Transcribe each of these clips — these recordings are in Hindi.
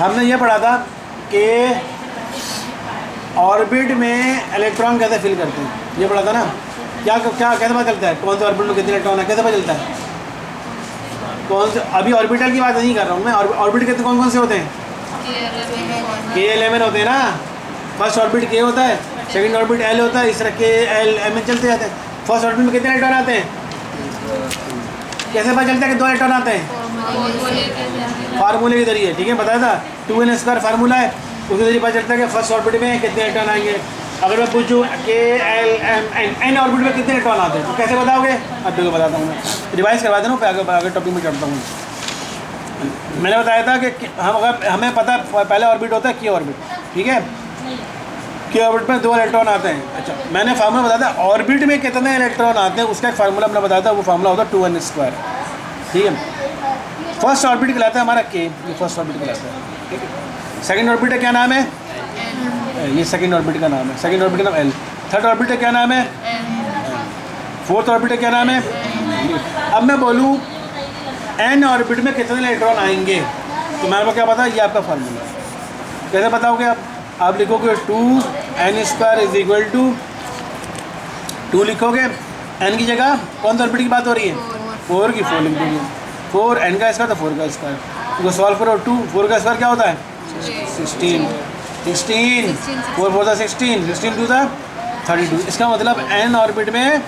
हमने ये पढ़ा था कि ऑर्बिट में इलेक्ट्रॉन कैसे फिल करते हैं, ये पढ़ा था ना। क्या क्या कैसे पता चलता है कौन से ऑर्बिट में कितने इलेक्ट्रॉन है, कैसे पता चलता है? कौन से, अभी ऑर्बिटल की बात नहीं कर रहा हूँ मैं। ऑर्बिट के कौन कौन से होते हैं? K11 होते हैं ना। फर्स्ट ऑर्बिट K होता है, सेकंड ऑर्बिट L होता है, इस तरह K L M चलते जाते हैं। फर्स्ट ऑर्बिट में कितने इलेक्ट्रॉन आते हैं? कैसे पता चलता है कि 2 इलेक्ट्रॉन आते हैं? फार्मूले के जरिए, ठीक है, बताया था 2n² फार्मूला है, उसके जरिए पता चलता है कि फर्स्ट ऑर्बिट में कितने इलेक्ट्रॉन आएंगे। अगर मैं पूछूँ K L M N orbit में कितने इलेक्ट्रॉन आते हैं तो कैसे बताओगे? अब देखो बताता हूँ मैं, रिवाइज करवा देना, आगे टॉपिक में चढ़ता हूँ। मैंने बताया था कि हमें पता पहले ऑर्बिट होता है K ऑर्बिट, ठीक है। K ऑर्बिट में 2 इलेक्ट्रॉन आते हैं। अच्छा, मैंने फार्मूला बताया था ऑर्बिट में कितने इलेक्ट्रॉन आते हैं, उसका एक फार्मूला मैंने बताया था, वो फार्मूला होता है 2n², ठीक है। फर्स्ट ऑर्बिट कहलाता है हमारा K, ये फर्स्ट ऑर्बिट कहलाता है, ठीक है। सेकंड ऑर्बिट का क्या नाम है? ये सेकंड ऑर्बिट का नाम है, सेकंड ऑर्बिट का नाम L। थर्ड ऑर्बिट का क्या नाम है? फोर्थ ऑर्बिट का क्या नाम है? अब मैं बोलूँ N ऑर्बिट में कितने इलेक्ट्रॉन आएंगे तो मेरे को क्या पता, ये आपका फार्मूला है। कैसे बताओगे आप लिखोगे 2n² = 2 लिखोगे, n की जगह कौन सा ऑर्बिट की बात हो रही है? 4 की, 4 लिख दोगे। 4 n का स्क्वायर तो 4 का स्क्वायर, तो सॉल्व करो 2, 4 का स्क्वायर क्या होता है? 16, 4 4 16, 16 2 32। इसका मतलब n ऑर्बिट में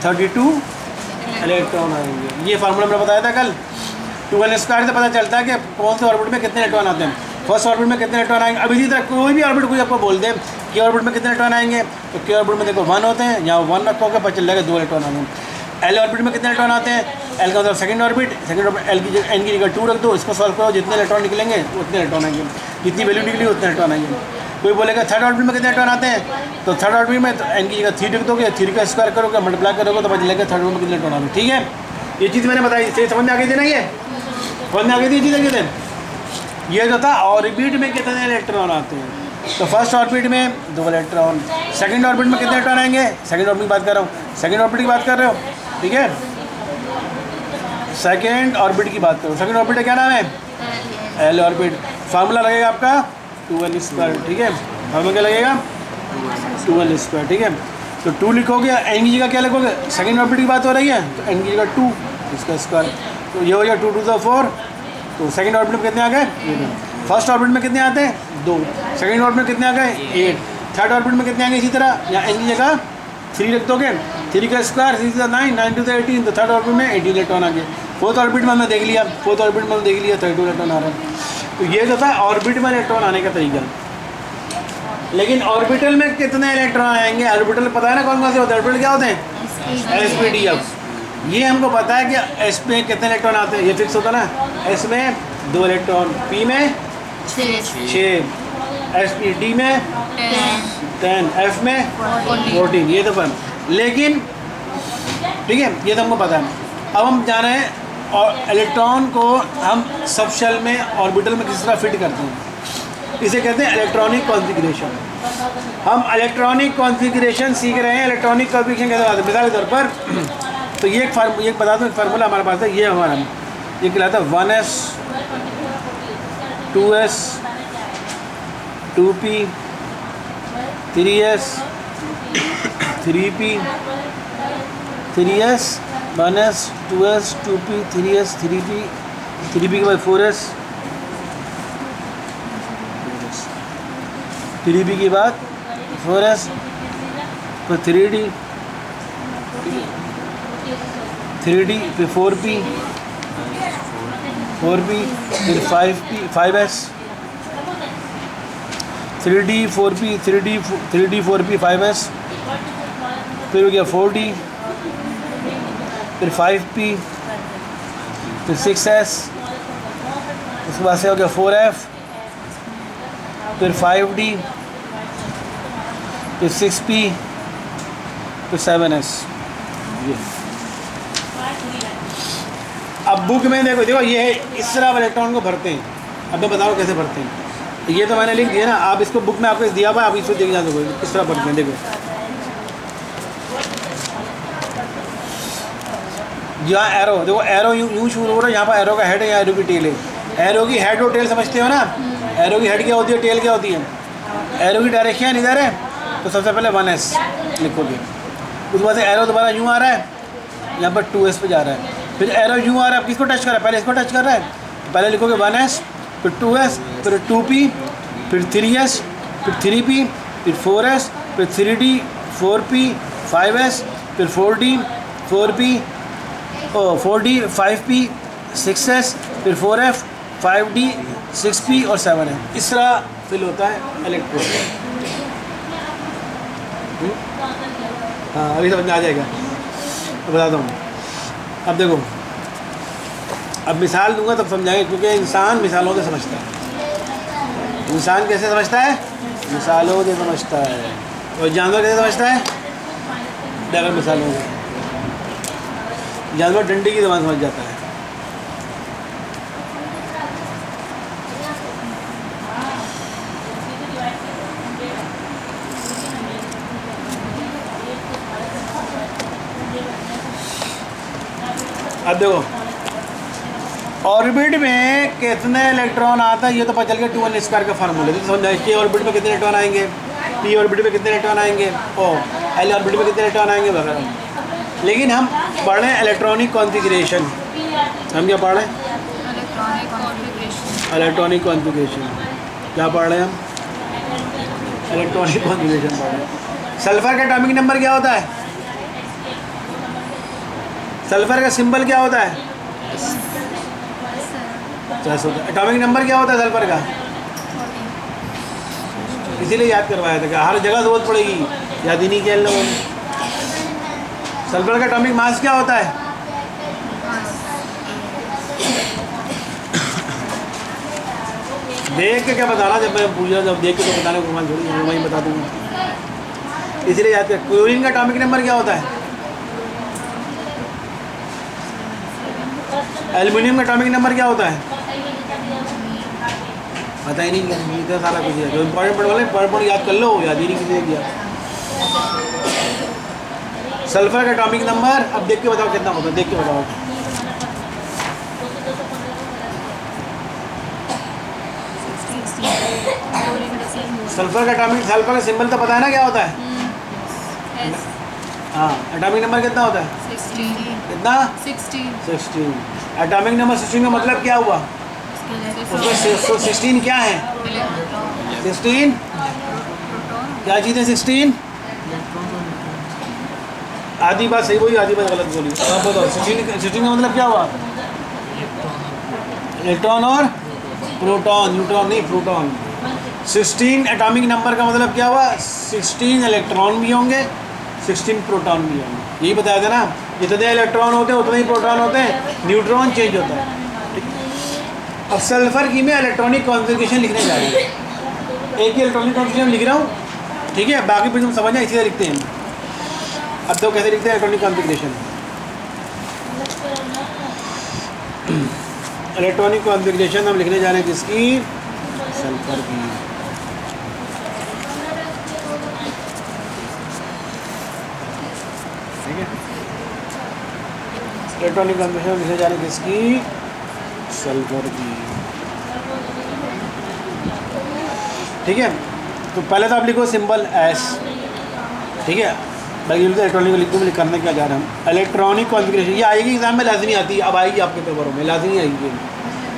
32 इलेक्ट्रॉन आएंगे। ये फार्मूला मैंने बताया था कल। 2n² से पता चलता है कि कौन से ऑर्बिट में कितने इलेक्ट्रॉन आते हैं, फर्स्ट ऑर्बिट में कितने इलेक्ट्रॉन आएंगे। अब इसी तरह कोई भी ऑर्बिट कोई आपको बोल दे K ऑर्बिट में कितने इलेक्ट्रॉन आएंगे, तो K ऑर्बिट में देखो 1 होते हैं, यहाँ 1 रखोगे पता चल जाएगा 2 इलेक्ट्रॉन आएंगे। L ऑर्बिट में कितने इलेक्ट्रॉन आते हैं? L का मतलब सेकंड ऑर्बिट L की जगह N की जगह 2 रख दो, इसको सॉल्व करो, जितने इलेक्ट्रॉन निकलेंगे उतने इलेक्ट्रन आएंगे, जितनी वैल्यू निकली उतने इलेक्ट्रॉन आएंगे। कोई बोलेगा थर्ड ऑर्बिट में कितने इलेक्ट्रॉन आते हैं, तो थर्ड ऑर्बिट में N की जगह 3 रख दोगे, 3 का स्क्वायर करोगे, मल्टीप्लाई करोगे तो पता चलेगा थर्ड ऑर्बिट में कितने इलेक्ट्रॉन आते हैं, ठीक है। ये चीज़ मैंने बताई, समझ में आ गई थी ना? ये समझ में आ गई थी चीज़ आगे थे। ये जो था ऑर्बिट में कितने इलेक्ट्रॉन आते हैं, तो फर्स्ट ऑर्बिट में 2 इलेक्ट्रॉन, सेकंड ऑर्बिट में कितने इलेक्ट्रॉन आएंगे? सेकंड ऑर्बिट की बात कर रहा हूँ, सेकंड ऑर्बिट की बात कर रहे हो, ठीक है। सेकंड ऑर्बिट की बात करो, सेकंड ऑर्बिट का क्या नाम है? L orbit. फार्मूला लगेगा आपका 2n², ठीक है। फार्मूला क्या लगेगा? 2n², ठीक है। तो 2 लिखोगे, n की जगह क्या लिखोगे? सेकंड ऑर्बिट की बात हो रही है तो n की जगह 2, इसका स्क्वायर, तो ये हो गया 2 2 4। तो सेकंड ऑर्बिट में कितने आ गए? फर्स्ट ऑर्बिट में कितने आते हैं? 2। सेकंड ऑर्बिट में कितने आ गए? 8। थर्ड ऑर्बिट में कितने आएंगे? इसी तरह यहाँ n की जगह 3 रख दोगे, 3 का स्क्वायर 3 × 9, 9 × 18, तो थर्ड ऑर्बिट में 18 इलेक्ट्रॉन आ गए। फोर्थ ऑर्बिट में हमने देख लिया, फोर्थ ऑर्बिट में हमने देख लिया 32 इलेक्ट्रॉन आ रहे हैं। तो ये जो था ऑर्बिट में इलेक्ट्रॉन आने का तरीका। लेकिन ऑर्बिटल में कितने इलेक्ट्रॉन आएंगे? ऑर्बिटल पता है ना कौन कौन से होते हैं? ऑर्बिटल क्या होते हैं? S P D F। ये हमको पता है कि S में कितने इलेक्ट्रॉन आते हैं, ये फिक्स होता है ना। S में 2 इलेक्ट्रॉन, P में 6, S P D में 10, F में 14, ये तो पर। लेकिन ठीक है, ये तो हमको पता है। अब हम जान रहे हैं और इलेक्ट्रॉन को हम सब शेल में ऑर्बिटल में किस तरह फिट करते हैं, इसे कहते हैं इलेक्ट्रॉनिक कॉन्फ़िगरेशन। हम इलेक्ट्रॉनिक कॉन्फ़िगरेशन सीख रहे हैं। इलेक्ट्रॉनिक कॉन्फ़िगरेशन कैसे होता है? मिसाल के तौर पर तो ये एक बता दूँ, एक फार्मूला हमारे पास है, ये हमारा ये कहलाता है 1s 2s 2p 3s 3p 3s 1s 2s 2p 3s 3p 3p के बाद 4s 3p के बाद 4s, फिर 3d 3d, फिर 4p 4p, फिर 5p 5s 3d 4p 3d 4p 5s, फिर हो गया 4d, फिर 5p, फिर 6s, उसके बाद से हो गया 4f, फिर 5d, फिर 6p, फिर 7s। ये अब बुक में देखो ये है, इस तरह इलेक्ट्रॉन को भरते हैं। अब मैं बताओ कैसे भरते हैं। ये तो मैंने लिख दिया ना, आप इसको बुक में आपको दिया हुआ है, आप इसको देख जाते हो किस तरह भरते हैं। देखो यहाँ एरो, देखो एरो यूँ शुरू हो रहा है, यहाँ पर एरो का हेड है, यहाँ एरो की टेल है। एरो की हेड और टेल समझते हो ना? एरो की हेड क्या होती है, टेल क्या होती है? एरो की डायरेक्शन इधर है तो सबसे पहले 1s लिखोगे, उसके बाद से एरो दोबारा यूँ आ रहा है, यहाँ पर 2s पे जा रहा है, फिर एरो यूँ आ रहा है, किसको टच कर रहा है? पहले इसको टच कर रहा है, तो पहले लिखोगे 1s, फिर 2s, फिर 2p, फिर 3s, फिर 3p, फिर 4s, फिर 3d, 4p, 5s, फिर 4d, 4p, 4d, 5p, 6s, फिर 4f, 5d, 6p और 7 है। इस तरह फिल होता है इलेक्ट्रोड। हाँ, अभी समझ में आ जाएगा, बताता हूँ। अब देखो, अब मिसाल दूंगा तब समझाएंगे, क्योंकि इंसान मिसालों से समझता है। इंसान कैसे समझता है? मिसालों से समझता है। और जानवर कैसे समझता है? बगैर मिसालों से। जानवर डंडी की ज़बान समझ जाता है। अब देखो, ऑर्बिट में कितने इलेक्ट्रॉन आता है ये तो पता चल गया, 2n स्क्वायर का फार्मूला। तो समझा के ऑर्बिट में कितने इलेक्ट्रॉन आएंगे, पी ऑर्बिट में कितने इलेक्ट्रॉन आएंगे, और एल ऑर्बिट में कितने इलेक्ट्रॉन आएंगे वगैरह। लेकिन हम पढ़ रहे हैं इलेक्ट्रॉनिक कॉन्फ़िगरेशन। हम क्या पढ़ रहे हैं? Electronic configuration. क्या पढ़ रहे हैं हम? इलेक्ट्रॉनिक कॉन्फ़िगरेशन पढ़ रहे हैं। सल्फर का एटॉमिक नंबर क्या होता है? सल्फर का सिंबल क्या होता है? एटॉमिक नंबर क्या होता है सल्फर का? इसीलिए याद करवाया था कि हर जगह जरूरत पड़ेगी, याद ही नहीं किया लोगों ने। सल्फर का एटॉमिक मास क्या होता है? देख के क्या बताना, जब मैं पूछा जब देख के तो बताने को मान थोड़ी वहीं बता दूंगा, इसलिए याद कर। क्लोरीन का एटॉमिक नंबर क्या होता है? एल्युमिनियम का एटॉमिक नंबर क्या होता है? पता ही नहीं, इतना सारा कुछ है जो इंपॉर्टेंट पढ़ वाले इंपॉर्टेंट याद कर लो, याद ही नहीं किसी ने किया। सल्फर का एटॉमिक नंबर अब देख के बताओ कितना होता है, देख के बताओ। सल्फर का एटॉमिक, सल्फर का सिंबल तो पता है ना क्या होता है? हाँ, एटॉमिक नंबर कितना होता है? 16। कितना? 16। एटॉमिक नंबर 16 का मतलब क्या हुआ? उसमें 16 क्या है? 16 क्या चीज़ है? 16 आधी बात सही बोली, आधी बात गलत बोली। आप बताओ 16 का मतलब क्या हुआ? इलेक्ट्रॉन और प्रोटॉन, न्यूट्रॉन नहीं, प्रोटॉन। 16 एटॉमिक नंबर का मतलब क्या हुआ? 16 इलेक्ट्रॉन भी होंगे, 16 प्रोटॉन भी होंगे। यही बताया था ना, जितने इलेक्ट्रॉन होते हैं उतने ही प्रोटॉन होते हैं, न्यूट्रॉन चेंज होता है। अब सल्फर की मैं इलेक्ट्रॉनिक कॉन्फ़िगरेशन लिखने जा रही हूँ। एक ही इलेक्ट्रॉनिक कॉन्फ़िगरेशन लिख रहा हूँ, ठीक है? बाकी फिर तुम समझना इसी तरह लिखते हैं। अब तो कैसे लिखते हैं इलेक्ट्रॉनिक कॉन्फ़िगरेशन? इलेक्ट्रॉनिक कॉन्फ़िगरेशन हम लिखने जा रहे हैं किसकी? सल्फर की। ठीक है, इलेक्ट्रॉनिक कॉन्फ़िगरेशन लिखने जा रहे हैं किसकी? सल्फर की। ठीक है, तो पहले तो आप लिखो सिंबल एस। ठीक है, बाकी इलेक्ट्रॉनिक लिखो, में करने क्या जा रहा है इलेक्ट्रॉनिक कॉन्फ़िगरेशन। ये आएगी एग्जाम में, लाजमी आती है, अब आएगी आपके पेपरों में, लाजमी आएगी।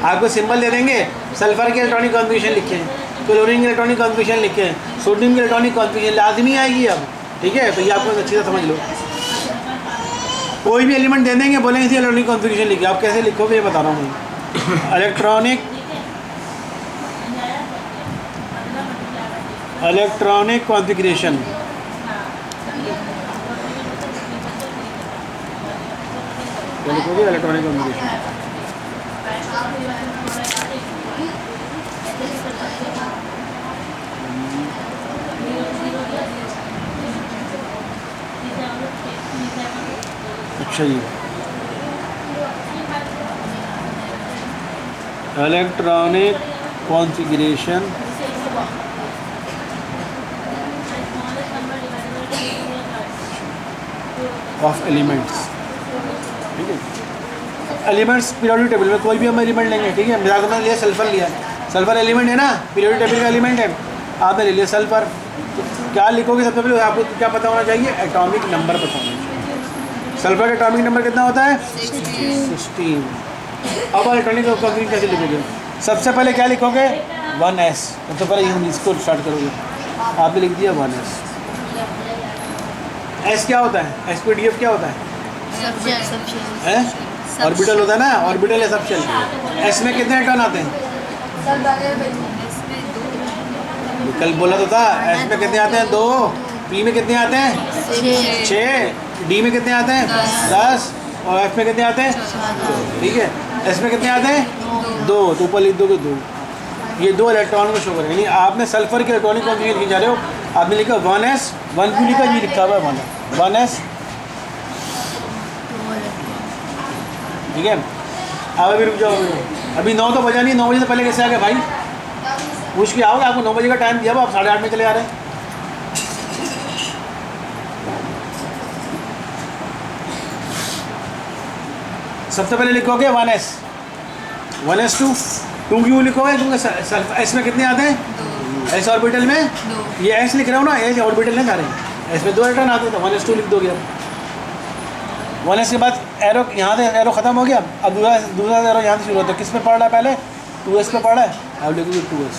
आपको सिंबल दे देंगे, सल्फर की इलेक्ट्रॉनिक कॉन्फ़िगरेशन लिखें, क्लोरीन की इलेक्ट्रॉनिक कॉन्फ़िगरेशन लिखें, सोडियम की इलेक्ट्रॉनिक कॉन्फ़िगरेशन लाजमी आएगी अब। ठीक है, तो ये आपको अच्छी तरह समझ लो। कोई भी एलिमेंट दे देंगे, बोलेंगे इसी इलेक्ट्रॉनिक कॉन्फ़िगरेशन लिखिए। आप कैसे लिखोगे ये बता रहा हूँ मैं। इलेक्ट्रॉनिक कॉन्फ़िगरेशन, क्या लिखोगे? Electronic configuration. अच्छा जी, इलेक्ट्रॉनिक कॉन्फ़िगरेशन ऑफ एलिमेंट्स। ठीक है, एलिमेंट्स पीरियोडिक टेबल में कोई भी हम एलिमेंट लेंगे, ठीक है। मिसाल मैंने लिया सल्फर लिया, सल्फर एलिमेंट है ना, पीरियोडिक टेबल का एलिमेंट है। आपने ले लिया सल्फर, तो क्या लिखोगे सबसे पहले आपको क्या पता होना चाहिए? एटॉमिक नंबर पता होना चाहिए। सल्फर का एटॉमिक नंबर कितना होता है? 16। अब इलेक्ट्रॉनिक कॉन्फ़िगरेशन कैसे लिखोगे? सबसे पहले क्या लिखोगे? 1s। सबसे पहले ये इसको स्टार्ट करोगे, आपने लिख दिया 1s। एस क्या होता है? SPDF क्या होता है? ऑर्बिटल होता है ना, ऑर्बिटल है सबशेल। एस में कितने इलेक्ट्रॉन आते हैं? कल बोला तो था, एस में कितने आते हैं? 2। पी में कितने आते हैं? 6। डी में कितने आते हैं? 10। और एफ में कितने आते हैं? 2। ठीक है। एस में कितने आते हैं? 2। तो ऊपर लिख दोगे 2। ये 2 इलेक्ट्रॉन को शो करें, यानी आपने सल्फर के इलेक्ट्रॉनिक कॉन्फ़िगरेशन लिखे जा रहे हो। आपने लिखा 1s, 1 क्यों लिखा? ये लिखा हुआ है 1s, ठीक है। अब अभी रुक जाओ, अभी 9 तो बजा नहीं, 9 बजे से पहले कैसे आ गए भाई? पूछ के आओगे, आपको 9 बजे का टाइम दिया, आप 8:30 में चले आ रहे हैं। सबसे पहले लिखोगे 1s, 1s2। 2 क्यों लिखोगे? क्योंकि एस में कितने आते हैं? एस ऑर्बिटल में 2। ये एस लिख रहा हूँ ना, एस ऑर्बिटल है सारे, एस में 2 इलेक्ट्रॉन आते हैं, तो 1s2 लिख दोगे। अब 1s के बाद एरो, यहाँ से एरो खत्म हो गया, अब दूसरा एरो यहाँ से शुरू होता है। किस पे पढ़ रहा है? पहले 2s पे पढ़ रहा है। अब लिखोगे 2s।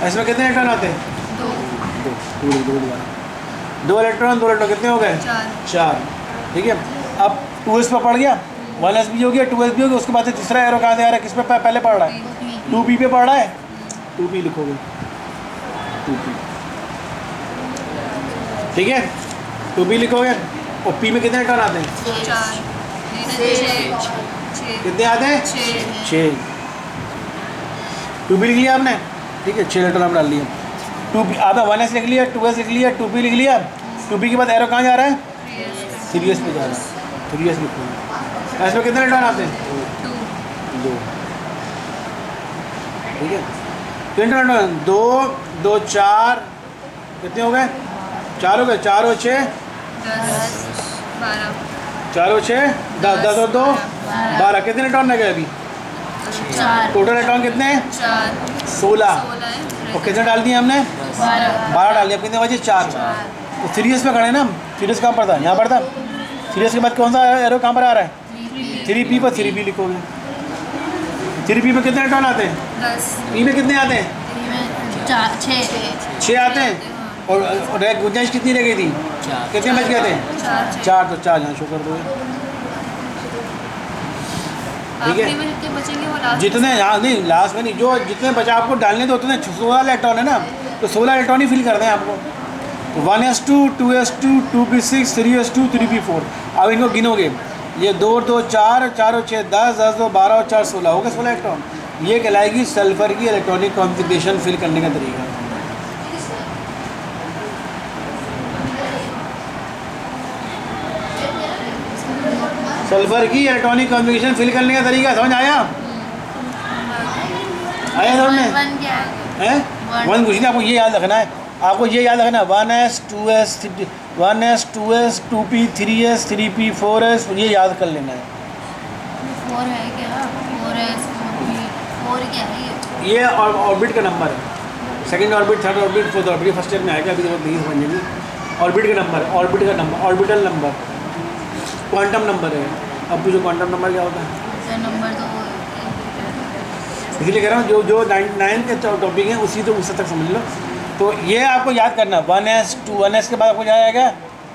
एस में कितने इलेक्ट्रॉन आते हैं? 2 इलेक्ट्रॉन कितने हो गए? 4। ठीक है। अब 2s पे पढ़ गया, 1s भी हो गया, 2s भी हो गया। उसके बाद से तीसरा एरो कहाँ से आ रहा है? किस पे पहले पढ़ रहा है? 2p पे पढ़ रहा है, 2p लिखोगे, 2p, ठीक है। 2p लिखोगे। और p में कितने इलेक्ट्रॉन आते हैं? 4। कितने आते हैं? 6। 2p लिख लिया आपने, ठीक है। 6 इलेक्ट्रॉन आप डाल लिया। 2p आपने 1s लिख लिया, 2s लिख लिया, 2p लिख लिया। 2p के बाद एरो कहाँ जा रहा है? 3s पे जा रहा है, 3s लिखोगे। एस में कितने इलेक्ट्रॉन आते हैं? 2। ठीक है। कितने इलेक्ट्रॉन? 2, 2, 4, कितने हो गए? 4 हो गए। 4 और 6 10, 12। 4 और 6 10, 10 और 2 12। कितने इलेक्ट्रॉन रह गए अभी? 4। टोटल इलेक्ट्रॉन कितने हैं? 4। 16। और कितने डाल दिए हमने? 12 डाल दिया। कितने बचे? 4। तो 3s पे खड़े ना हम। 3s कहाँ पड़ता है? यहाँ पड़ता। 3s के बाद कौन सा एरो कहाँ पर आ रहा है? 3p पर 3p लिखोगे। 3p में कितने इलेक्ट्रॉन आते हैं? 10। p में कितने आते हैं? 6 आते हैं। और गुंजाइश कितनी रह गई थी? 4। कितने बच गए थे? 4। तो 4 यहाँ शो कर दोगे, ठीक है। जितने यहाँ नहीं, लास्ट में नहीं, जो जितने बचा आपको डालने तो उतने 16 इलेक्ट्रॉन है ना, तो 16 इलेक्ट्रॉन ही फिल कर दें आपको। तो 1s2, 2s2, 2p6, 3s2, 3p4। अब इनको गिनोगे, ये 2 और 2 4, 4 और 6 10, 10 और 12 और 4 16 हो गए 16 इलेक्ट्रॉन। ये कहलाएगी सल्फर की इलेक्ट्रॉनिक कॉन्फ़िगरेशन फिल करने का तरीका। सल्फर की इलेक्ट्रॉनिक कॉन्फ़िगरेशन फिल करने का तरीका समझ आया? समझ में? हैं? 1 कुछ नहीं, आपको ये याद रखना है, आपको ये याद रखना है 1s, 2s, 1s, 2s, 2p, 3s, 3p, 4s, ये याद कर लेना है। 4 है क्या? 4s, 4 क्या है ये ऑर्बिट का नंबर है। Second orbit, third orbit, fourth orbit, first year में आएगा, अभी तो नहीं समझेंगे। ऑर्बिट का नंबर, ऑर्बिट का number, orbital number, quantum number है। अब पूछो क्वांटम नंबर क्या होता है? नंबर तो इसलिए कह रहा हूँ जो 9 के टॉपिक हैं उसी तो उस तक समझ लो। तो ये आपको याद करना, 1s, 1s के बाद आपको क्या आएगा?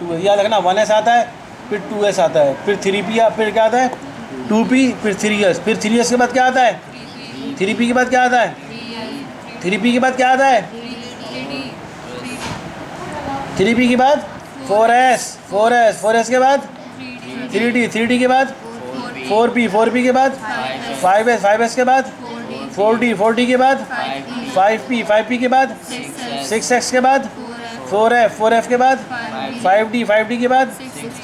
2s याद रखना। 1s आता है, फिर 2s आता है, फिर 3p, फिर क्या आता है? 2p, फिर 3s, फिर 3s के बाद क्या आता है? 3p के बाद क्या आता है? 3p के बाद क्या आता है? 3p के बाद 4s, 4s के बाद 3d के बाद 4p के बाद 5s के बाद 4d के बाद 5p के बाद 6x के बाद 4f के बाद 5d के बाद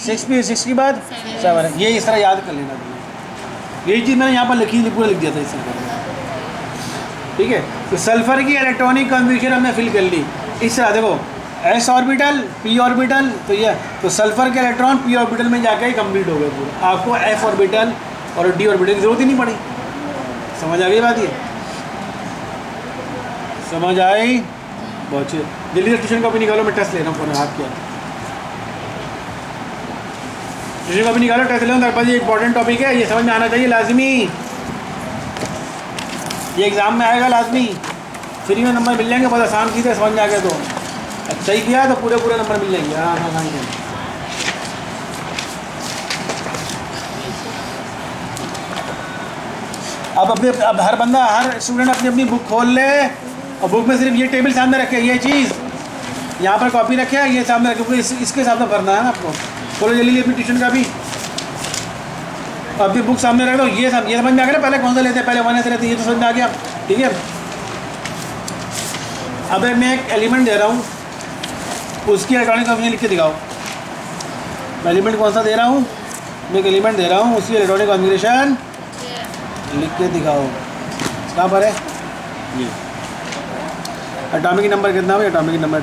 6p के बाद 7। ये इस तरह याद कर लेना। यही चीज़ मैंने यहाँ पर लिखी थी, पूरा लिख दिया था इस तरह, ठीक है। तो सल्फर की इलेक्ट्रॉनिक कॉन्फ़िगरेशन हमने फिल कर ली। इस तरह देखो, एस ऑर्बिटल, पी ऑर्बिटल, तो ये तो सल्फर के इलेक्ट्रॉन पी ऑर्बिटल में जाके ही कंप्लीट हो गए पूरा। आपको एफ ऑर्बिटल और डी ऑर्बिटल की जरूरत ही नहीं पड़ी। समझ आ गई बात? ये समझ आई? बहुत अच्छी। जल्दी से ट्यूशन कॉपी निकालो, मैं टेस्ट ले रहा हूँ पूरा हाथ किया। ट्यूशन कॉपी निकालो, टेस्ट ले रहा हूँ। मेरे पास ये इंपॉर्टेंट टॉपिक है, ये समझ में आना चाहिए लाजमी। ये एग्ज़ाम में आएगा लाजमी। फ्री में नंबर मिल जाएंगे, बहुत आसान चीज़ है, समझ में आ गया तो अच्छा ही किया तो पूरे नंबर मिल जाएंगे। हाँ हाँ हाँ। अब हर बंदा, हर स्टूडेंट अपनी अपनी बुक खोल ले और बुक में सिर्फ ये टेबल सामने रखे, ये चीज़ यहाँ पर कॉपी रखे, ये सामने रखे, इसके हिसाब से भरना है ना आपको। खोलो जल्दी अपनी ट्यूशन का भी, अपनी बुक सामने रख दो। ये समझ में आ गया ना, पहले कौन सा लेते हैं, पहले वन से लेते हैं, ये तो समझ में आ गया। ठीक है, अब मैं एक एलिमेंट दे रहा हूँ, उसकी इलेक्ट्रॉनिक कॉम्बिनेशन लिख के दिखाओ। मैं एलिमेंट कौन सा दे रहा हूँ, मैं एक एलिमेंट दे रहा हूँ, उसकी इलेक्ट्रॉनिक कॉम्बिनेशन लिख के दिखाओ। कहाँ पर है ये? एटॉमिक नंबर कितना है? एटॉमिक नंबर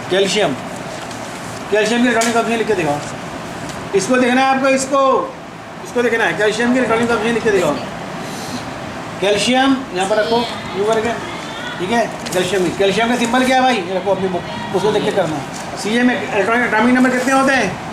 कैल्शियम की इलेक्ट्रॉनिक कॉम्बिनेशन लिख के दिखाओ। इसको देखना है आपको, इसको देखना है। कैल्शियम की इलेक्ट्रॉनिक कॉम्बिनेशन लिख के दिखाओ। कैल्शियम यहाँ पर रखो, यू करके। ठीक है, कैल्शियम का सिंबल क्या है भाई? ये रखो अपनी बुक, उसको देख के करना। सी ए में इलेक्ट्रॉनिक एटॉमिक नंबर कितने होते हैं?